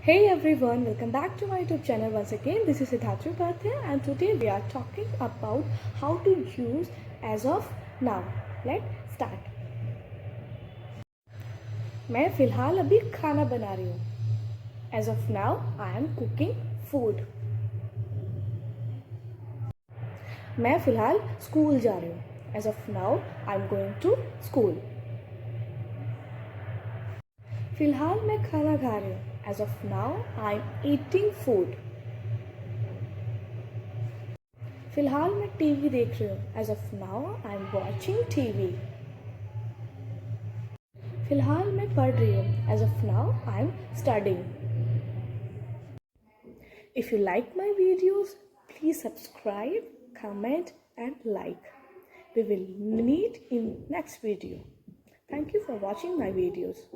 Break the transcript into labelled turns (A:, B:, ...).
A: Hey everyone, welcome back to my YouTube channel once again. This is Siddharth Bhatia and today we are talking about how to use as of now. Let's start. मैं फ़िलहाल अभी खाना बना रही हूँ. As of now, I am cooking food. मैं फ़िलहाल school जा रही हूँ. As of now, I am going to school. फ़िलहाल मैं खाना खा रही हूँ. As of now, I am eating food. फ़िलहाल मैं टीवी देख रही हूँ. As of now, I am watching TV. फ़िलहाल मैं पढ़ रही हूँ. As of now, I am studying. If you like my videos, please subscribe, comment and like. We will meet in next video. Thank you for watching my videos.